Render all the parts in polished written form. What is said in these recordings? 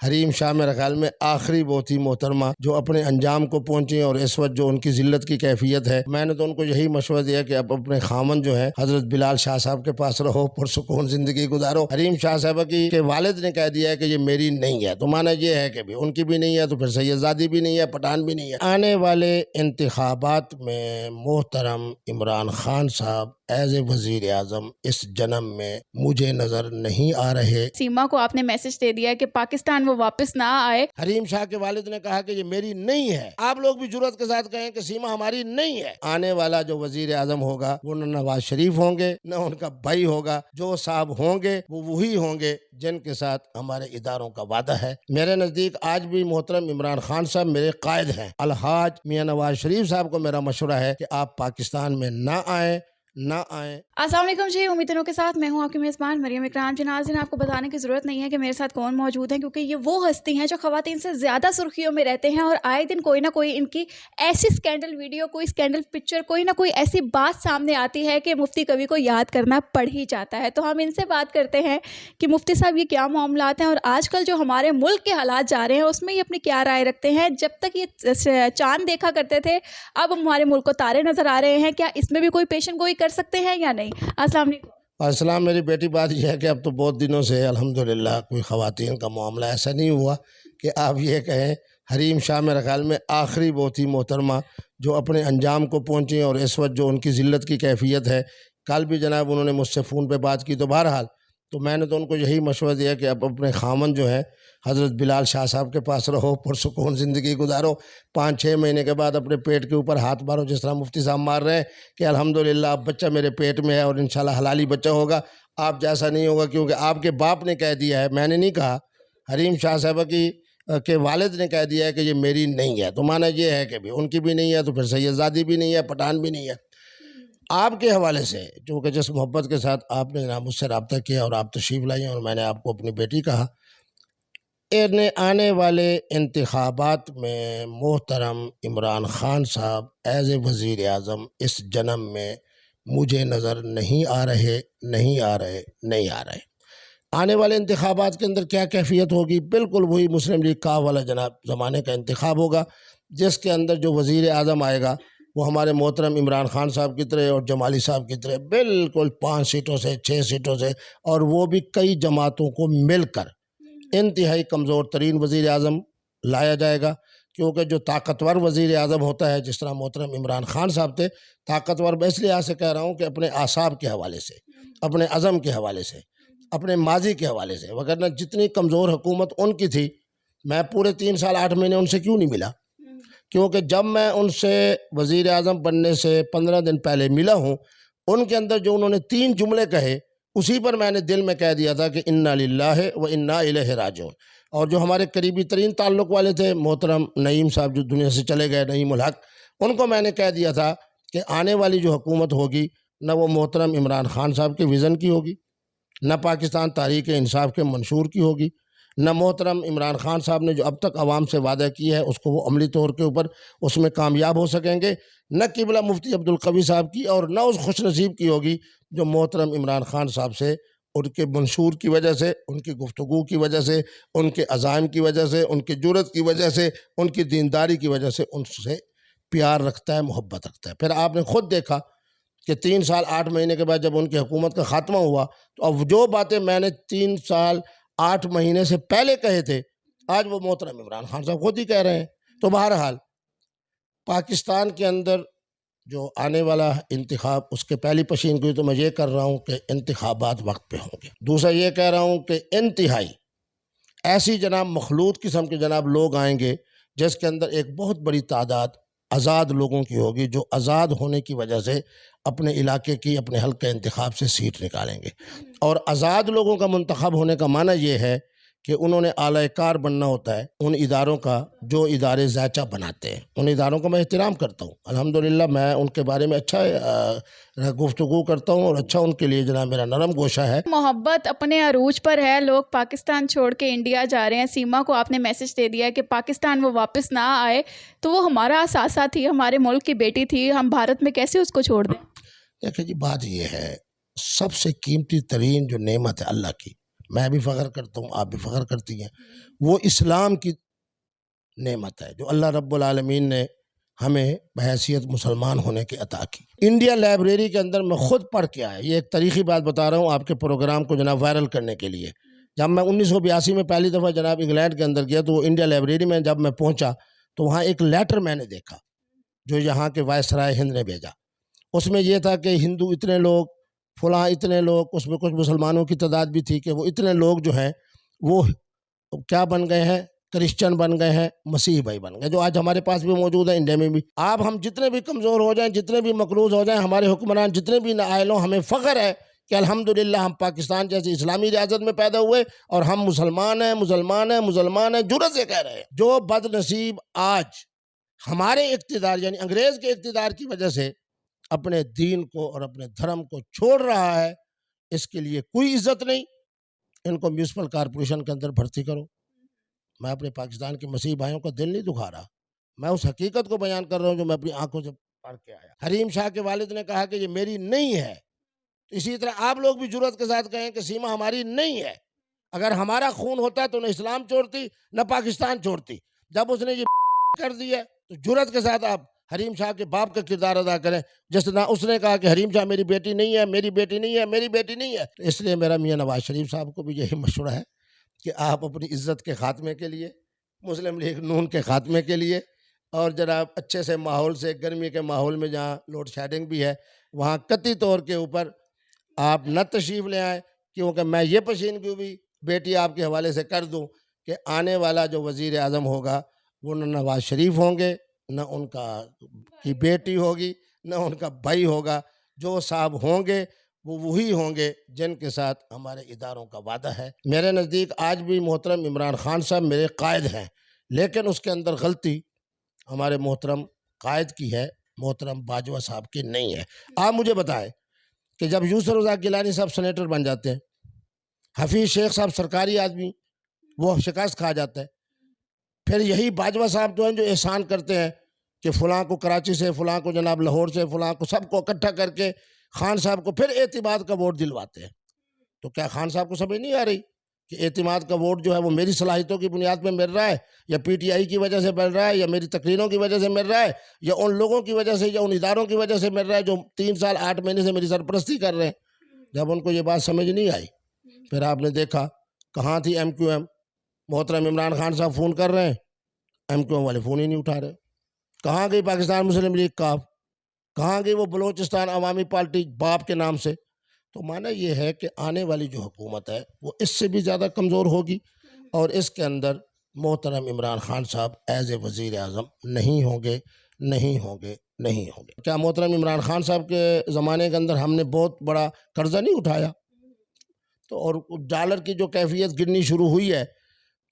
حریم شاہ میرے خیال میں آخری وہ تھی محترمہ جو اپنے انجام کو پہنچی، اور اس وقت جو ان کی ذلت کی کیفیت ہے، میں نے تو ان کو یہی مشورہ دیا کہ اب اپنے خامن جو ہے حضرت بلال شاہ صاحب کے پاس رہو، پرسکون زندگی گزارو۔ حریم شاہ صاحبہ کی کے والد نے کہہ دیا ہے کہ یہ میری نہیں ہے، تو مانا یہ ہے کہ بھی ان کی بھی نہیں ہے، تو پھر سید زادی بھی نہیں ہے، پٹھان بھی نہیں ہے۔ آنے والے انتخابات میں محترم عمران خان صاحب ایز اے وزیر اعظم اس جنم میں مجھے نظر نہیں آ رہے۔ سیما کو آپ نے میسج دے دیا کہ پاکستان وہ واپس نہ آئے۔ حریم شاہ کے والد نے کہا کہ یہ میری نہیں ہے، آپ لوگ بھی جرأت کے ساتھ کہیں کہ سیما ہماری نہیں ہے۔ آنے والا جو وزیر اعظم ہوگا وہ نہ نواز شریف ہوں گے نہ ان کا بھائی ہوگا، جو صاحب ہوں گے وہ وہی ہوں گے جن کے ساتھ ہمارے اداروں کا وعدہ ہے۔ میرے نزدیک آج بھی محترم عمران خان صاحب میرے قائد ہیں۔ الحاج میاں نواز شریف صاحب کو میرا مشورہ ہے کہ آپ پاکستان میں نہ آئیں۔ السلام علیکم جی، امیدوں کے ساتھ میں ہوں آپ کی میزبان مریم اکرام جی۔ ناظرین، آپ کو بتانے کی ضرورت نہیں ہے کہ میرے ساتھ کون موجود ہیں، کیونکہ یہ وہ ہستی ہیں جو خواتین سے زیادہ سرخیوں میں رہتے ہیں، اور آئے دن کوئی نہ کوئی ان کی ایسی سکینڈل ویڈیو، کوئی سکینڈل پکچر، کوئی نہ کوئی ایسی بات سامنے آتی ہے کہ مفتی کبھی کو یاد کرنا پڑ ہی جاتا ہے۔ تو ہم ان سے بات کرتے ہیں کہ مفتی صاحب یہ کیا معاملات ہیں، اور آج کل جو ہمارے ملک کے حالات جا رہے ہیں اس میں یہ اپنی کیا رائے رکھتے ہیں۔ جب تک یہ چاند دیکھا کرتے تھے، اب ہمارے ملک کو تارے نظر آ رہے ہیں، کیا اس میں بھی کوئی پیشن گوئی کر سکتے ہیں یا نہیں؟ السلام علیکم۔ السلام۔ میری بیٹی، بات یہ ہے کہ اب تو بہت دنوں سے الحمدللہ کوئی خواتین کا معاملہ ایسا نہیں ہوا کہ آپ یہ کہیں۔ حریم شاہ میرے خیال میں آخری وہ تھی محترمہ جو اپنے انجام کو پہنچی، اور اس وقت جو ان کی ذلت کی کیفیت ہے۔ کل بھی جناب انہوں نے مجھ سے فون پہ بات کی، تو بہرحال تو میں نے تو ان کو یہی مشورہ دیا کہ اب اپنے خامن جو ہے حضرت بلال شاہ صاحب کے پاس رہو، پرسکون زندگی گزارو۔ 5-6 مہینے کے بعد اپنے پیٹ کے اوپر ہاتھ مارو، جس طرح مفتی صاحب مار رہے ہیں کہ الحمدللہ اب بچہ میرے پیٹ میں ہے اور انشاءاللہ حلالی بچہ ہوگا۔ آپ جیسا نہیں ہوگا، کیونکہ آپ کے باپ نے کہہ دیا ہے، میں نے نہیں کہا۔ حریم شاہ صاحبہ کے والد نے کہہ دیا ہے کہ یہ میری نہیں ہے، تو مانا یہ ہے کہ بھی ان کی بھی نہیں ہے، تو پھر سید زادی بھی نہیں ہے، پٹھان بھی نہیں ہے۔ آپ کے حوالے سے چونکہ جس محبت کے ساتھ آپ نے جناب مجھ سے رابطہ کیا اور آپ تشریف لائیں، اور میں نے آپ کو اپنی بیٹی کہا، آنے والے انتخابات میں محترم عمران خان صاحب ایز اے وزیر اعظم اس جنم میں مجھے نظر نہیں آ رہے۔ آنے والے انتخابات کے اندر کیا کیفیت ہوگی؟ بالکل وہی مسلم لیگ کا والا جناب زمانے کا انتخاب ہوگا، جس کے اندر جو وزیر اعظم آئے گا وہ ہمارے محترم عمران خان صاحب کی طرح اور جمالی صاحب کی طرح بالکل 5 سیٹوں سے 6 سیٹوں سے، اور وہ بھی کئی جماعتوں کو مل کر انتہائی کمزور ترین وزیر اعظم لایا جائے گا۔ کیونکہ جو طاقتور وزیر اعظم ہوتا ہے، جس طرح محترم عمران خان صاحب تھے، طاقتور میں اس لحاظ سے کہہ رہا ہوں کہ اپنے اعصاب کے حوالے سے، اپنے عزم کے حوالے سے، اپنے ماضی کے حوالے سے، وگرنہ جتنی کمزور حکومت ان کی تھی، میں پورے 3 سال 8 مہینے ان سے کیوں نہیں ملا؟ کیونکہ جب میں ان سے وزیر اعظم بننے سے 15 دن پہلے ملا ہوں، ان کے اندر جو انہوں نے 3 جملے کہے، اسی پر میں نے دل میں کہہ دیا تھا کہ انا للہ و انا الیہ راجعون۔ اور جو ہمارے قریبی ترین تعلق والے تھے، محترم نعیم صاحب جو دنیا سے چلے گئے، نعیم الحق، ان کو میں نے کہہ دیا تھا کہ آنے والی جو حکومت ہوگی نہ وہ محترم عمران خان صاحب کے ویژن کی ہوگی، نہ پاکستان تحریک انصاف کے منشور کی ہوگی، نہ محترم عمران خان صاحب نے جو اب تک عوام سے وعدہ کیا ہے اس کو وہ عملی طور کے اوپر اس میں کامیاب ہو سکیں گے، نہ قبلہ مفتی عبدالقوی صاحب کی، اور نہ اس خوش نصیب کی ہوگی جو محترم عمران خان صاحب سے ان کے منشور کی وجہ سے، ان کی گفتگو کی وجہ سے، ان کے عزائم کی وجہ سے، ان کی جرأت کی وجہ سے، ان کی دینداری کی وجہ سے ان سے پیار رکھتا ہے، محبت رکھتا ہے۔ پھر آپ نے خود دیکھا کہ 3 سال 8 مہینے کے بعد جب ان کی حکومت کا خاتمہ ہوا، تو اب جو باتیں میں نے 3 سال 8 مہینے سے پہلے کہے تھے، آج وہ محترم عمران خان صاحب خود ہی کہہ رہے ہیں۔ تو بہرحال پاکستان کے اندر جو آنے والا انتخاب، اس کے پہلی پشین گوئی تو میں یہ کر رہا ہوں کہ انتخابات وقت پہ ہوں گے۔ دوسرا یہ کہہ رہا ہوں کہ انتہائی ایسی جناب مخلوط قسم کے جناب لوگ آئیں گے، جس کے اندر ایک بہت بڑی تعداد آزاد لوگوں کی ہوگی، جو آزاد ہونے کی وجہ سے اپنے علاقے کی، اپنے حلقہ انتخاب سے سیٹ نکالیں گے۔ اور آزاد لوگوں کا منتخب ہونے کا معنی یہ ہے کہ انہوں نے اعلی کار بننا ہوتا ہے ان اداروں کا جو ادارے ذائچہ بناتے ہیں۔ ان اداروں کا میں احترام کرتا ہوں، الحمدللہ میں ان کے بارے میں اچھا گفتگو کرتا ہوں، اور اچھا ان کے لیے جناب میرا نرم گوشہ ہے۔ محبت اپنے عروج پر ہے، لوگ پاکستان چھوڑ کے انڈیا جا رہے ہیں۔ سیما کو آپ نے میسج دے دیا کہ پاکستان وہ واپس نہ آئے، تو وہ ہمارا اثاثہ تھی، ہمارے ملک کی بیٹی تھی، ہم بھارت میں کیسے اس کو چھوڑ دیں؟ دیکھیں جی، بات یہ ہے، سب سے قیمتی ترین جو نعمت ہے اللہ کی، میں بھی فخر کرتا ہوں، آپ بھی فخر کرتی ہیں، وہ اسلام کی نعمت ہے جو اللہ رب العالمین نے ہمیں بحیثیت مسلمان ہونے کے عطا کی۔ انڈیا لائبریری کے اندر میں خود پڑھ کے آیا، یہ ایک تاریخی بات بتا رہا ہوں آپ کے پروگرام کو جناب وائرل کرنے کے لیے۔ جب میں 1982 میں پہلی دفعہ جناب انگلینڈ کے اندر گیا تو وہ انڈیا لائبریری میں جب میں پہنچا تو وہاں ایک لیٹر میں نے دیکھا جو یہاں کے وائسرائے ہند نے بھیجا۔ اس میں یہ تھا کہ ہندو اتنے لوگ، فلاں اتنے لوگ، اس میں کچھ مسلمانوں کی تعداد بھی تھی کہ وہ اتنے لوگ جو ہیں وہ کیا بن گئے ہیں، کرسچن بن گئے ہیں، مسیحی بھائی بن گئے، جو آج ہمارے پاس بھی موجود ہیں انڈیا میں بھی۔ آپ ہم جتنے بھی کمزور ہو جائیں، جتنے بھی مقروض ہو جائیں، ہمارے حکمران جتنے بھی نااہل ہوں، ہمیں فخر ہے کہ الحمدللہ ہم پاکستان جیسی اسلامی ریاست میں پیدا ہوئے اور ہم مسلمان ہیں، جرأت سے کہہ رہے ہیں۔ جو بد نصیب آج ہمارے اقتدار یعنی انگریز کے اقتدار کی وجہ سے اپنے دین کو اور اپنے دھرم کو چھوڑ رہا ہے، اس کے لیے کوئی عزت نہیں۔ ان کو میونسپل کارپوریشن کے اندر بھرتی کرو۔ میں اپنے پاکستان کے مسیحی بھائیوں کا دل نہیں دکھا رہا، میں اس حقیقت کو بیان کر رہا ہوں جو میں اپنی آنکھوں سے پڑھ کے آیا۔ حریم شاہ کے والد نے کہا کہ یہ میری نہیں ہے، اسی طرح آپ لوگ بھی جرأت کے ساتھ کہیں کہ سیما ہماری نہیں ہے۔ اگر ہمارا خون ہوتا تو نہ اسلام چھوڑتی نہ پاکستان چھوڑتی۔ جب اس نے یہ کر دی ہے تو جرأت کے ساتھ آپ حریم شاہ کے باپ کا کردار ادا کریں، جس طرح اس نے کہا کہ حریم شاہ میری بیٹی نہیں ہے، میری بیٹی نہیں ہے، میری بیٹی نہیں ہے۔ تو اس لیے میرا میاں نواز شریف صاحب کو بھی یہی مشورہ ہے کہ آپ اپنی عزت کے خاتمے کے لیے، مسلم لیگ نون کے خاتمے کے لیے، اور جناب اچھے سے ماحول سے، گرمی کے ماحول میں جہاں لوڈ شیڈنگ بھی ہے وہاں قطعی طور کے اوپر آپ نہ تشریف لے آئیں، کیونکہ میں یہ پشین بھی بیٹی آپ کے حوالے سے کر دوں کہ آنے والا جو وزیر اعظم ہوگا وہ نہ نواز شریف ہوں گے، نہ ان کی بیٹی ہوگی، نہ ان کا بھائی ہوگا۔ جو صاحب ہوں گے وہ وہی ہوں گے جن کے ساتھ ہمارے اداروں کا وعدہ ہے۔ میرے نزدیک آج بھی محترم عمران خان صاحب میرے قائد ہیں، لیکن اس کے اندر غلطی ہمارے محترم قائد کی ہے، محترم باجوہ صاحب کی نہیں ہے۔ آپ مجھے بتائیں کہ جب یوسف رضا گیلانی صاحب سینیٹر بن جاتے ہیں، حفیظ شیخ صاحب سرکاری آدمی، وہ شکست کھا جاتا ہے، پھر یہی باجوہ صاحب تو ہیں جو احسان کرتے ہیں کہ فلاں کو کراچی سے، فلاں کو جناب لاہور سے، فلاں کو، سب کو اکٹھا کر کے خان صاحب کو پھر اعتماد کا ووٹ دلواتے ہیں۔ تو کیا خان صاحب کو سمجھ نہیں آ رہی کہ اعتماد کا ووٹ جو ہے وہ میری صلاحیتوں کی بنیاد پہ مل رہا ہے، یا پی ٹی آئی کی وجہ سے مل رہا ہے، یا میری تقریروں کی وجہ سے مل رہا ہے، یا ان لوگوں کی وجہ سے، یا ان اداروں کی وجہ سے مل رہا ہے جو 3 سال 8 مہینے سے میری سرپرستی کر رہے ہیں۔ جب ان کو یہ بات سمجھ نہیں آئی، پھر آپ نے دیکھا کہاں تھی ایم کیو ایم۔ محترم عمران خان صاحب فون کر رہے ہیں، ایم کیو ایم والے فون ہی نہیں اٹھا رہے۔ کہاں گئی پاکستان مسلم لیگ کاف؟ کہاں گئی وہ بلوچستان عوامی پارٹی باپ کے نام سے؟ تو معنی یہ ہے کہ آنے والی جو حکومت ہے وہ اس سے بھی زیادہ کمزور ہوگی، اور اس کے اندر محترم عمران خان صاحب ایز اے وزیر اعظم نہیں ہوں گے۔ کیا محترم عمران خان صاحب کے زمانے کے اندر ہم نے بہت بڑا قرضہ نہیں اٹھایا؟ تو اور ڈالر کی جو کیفیت گرنی شروع ہوئی ہے،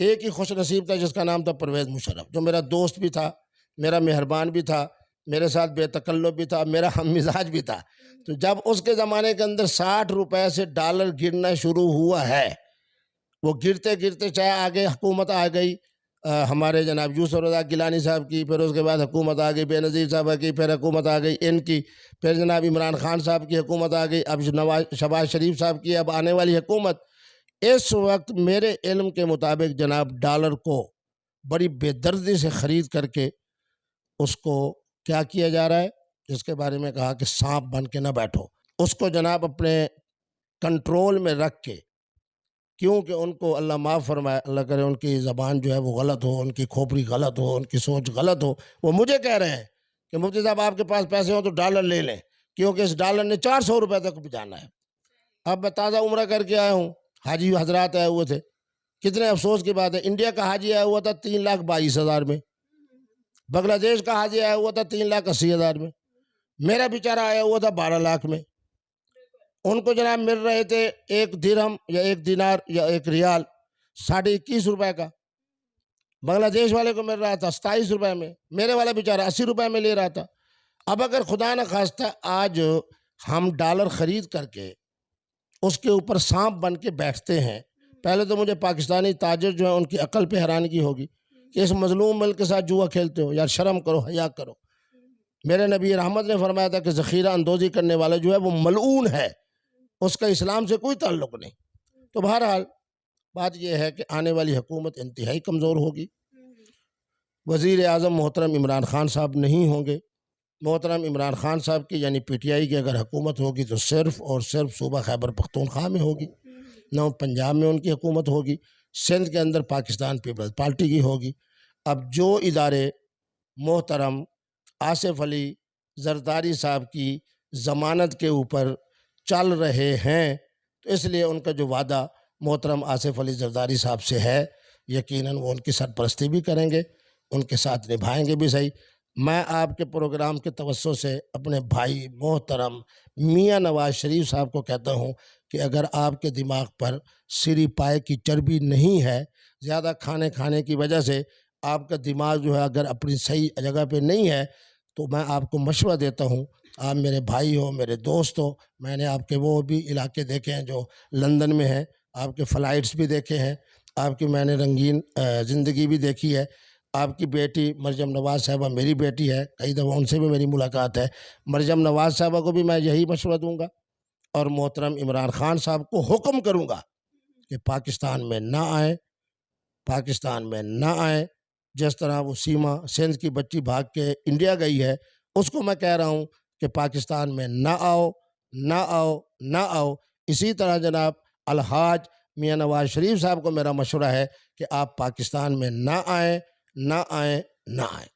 ایک ہی خوش نصیب تھا جس کا نام تھا پرویز مشرف، جو میرا دوست بھی تھا، میرا مہربان بھی تھا، میرے ساتھ بے تکلف بھی تھا، میرا ہم مزاج بھی تھا۔ تو جب اس کے زمانے کے اندر 60 روپے سے ڈالر گرنا شروع ہوا ہے، وہ گرتے گرتے چاہے آگے حکومت آ گئی ہمارے جناب یوسف رضا گیلانی صاحب کی، پھر اس کے بعد حکومت آ گئی بے نظیر صاحب کی، پھر حکومت آ گئی ان کی، پھر جناب عمران خان صاحب کی حکومت آ گئی، اب شہباز شریف صاحب کی اب آنے والی حکومت۔ اس وقت میرے علم کے مطابق جناب ڈالر کو بڑی بے دردی سے خرید کر کے اس کو کیا کیا جا رہا ہے، جس کے بارے میں کہا کہ سانپ بن کے نہ بیٹھو، اس کو جناب اپنے کنٹرول میں رکھ کے، کیونکہ ان کو اللہ معاف فرمائے، اللہ کرے ان کی زبان جو ہے وہ غلط ہو، ان کی کھوپڑی غلط ہو، ان کی سوچ غلط ہو، وہ مجھے کہہ رہے ہیں کہ مفتی صاحب آپ کے پاس پیسے ہوں تو ڈالر لے لیں، کیونکہ اس ڈالر نے 400 روپے تک بھی جانا ہے۔ اب میں تازہ عمرہ کر کے آیا ہوں، حاجی حضرات آئے ہوئے تھے، کتنے افسوس کی بات ہے، انڈیا کا حاجی آیا ہوا تھا 3,22,000 میں، بنگلہ دیش کا حاجی آیا ہوا تھا 3,80,000 میں، میرا بیچارہ آیا ہوا تھا 12 لاکھ میں۔ ان کو جناب مل رہے تھے 1 درہم یا 1 دینار یا 1 ریال 21.5 روپے کا، بنگلہ دیش والے کو مل رہا تھا 27 روپے میں، میرے والا بیچارہ 80 روپے میں لے رہا تھا۔ اب اگر خدا نہ خواستہ آج ہم ڈالر خرید کر کے اس کے اوپر سانپ بن کے بیٹھتے ہیں، پہلے تو مجھے پاکستانی تاجر جو ہیں ان کی عقل پہ حیرانگی ہوگی کہ اس مظلوم ملک کے ساتھ جوا کھیلتے ہو، یار شرم کرو، حیا کرو۔ میرے نبی رحمت نے فرمایا تھا کہ ذخیرہ اندوزی کرنے والا جو ہے وہ ملعون ہے، اس کا اسلام سے کوئی تعلق نہیں۔ تو بہرحال بات یہ ہے کہ آنے والی حکومت انتہائی کمزور ہوگی. وزیر اعظم محترم عمران خان صاحب نہیں ہوں گے. محترم عمران خان صاحب کی یعنی پی ٹی آئی کی اگر حکومت ہوگی تو صرف اور صرف صوبہ خیبر پختونخوا میں ہوگی، نہ پنجاب میں ان کی حکومت ہوگی. سندھ کے اندر پاکستان پیپلز پارٹی کی ہوگی. اب جو ادارے محترم آصف علی زرداری صاحب کی ضمانت کے اوپر چل رہے ہیں، تو اس لیے ان کا جو وعدہ محترم آصف علی زرداری صاحب سے ہے، یقیناً وہ ان کی سرپرستی بھی کریں گے، ان کے ساتھ نبھائیں گے بھی صحیح. میں آپ کے پروگرام کے توسط سے اپنے بھائی محترم میاں نواز شریف صاحب کو کہتا ہوں کہ اگر آپ کے دماغ پر سری پائے کی چربی نہیں ہے، زیادہ کھانے کی وجہ سے آپ کا دماغ جو ہے اگر اپنی صحیح جگہ پہ نہیں ہے، تو میں آپ کو مشورہ دیتا ہوں، آپ میرے بھائی ہو، میرے دوست ہو، میں نے آپ کے وہ بھی علاقے دیکھے ہیں جو لندن میں ہیں، آپ کے فلائٹس بھی دیکھے ہیں، آپ کی میں نے رنگین زندگی بھی دیکھی ہے. آپ کی بیٹی مریم نواز صاحبہ میری بیٹی ہے، کئی دفعہ ان سے بھی میری ملاقات ہے. مریم نواز صاحبہ کو بھی میں یہی مشورہ دوں گا، اور محترم عمران خان صاحب کو حکم کروں گا کہ پاکستان میں نہ آئیں، پاکستان میں نہ آئیں. جس طرح وہ سیما سندھ کی بچی بھاگ کے انڈیا گئی ہے، اس کو میں کہہ رہا ہوں کہ پاکستان میں نہ آؤ، نہ آؤ، نہ آؤ. اسی طرح جناب الحاج میاں نواز شریف صاحب کو میرا مشورہ ہے کہ آپ پاکستان میں نہ آئیں، نہ آئیں، نہ آئیں.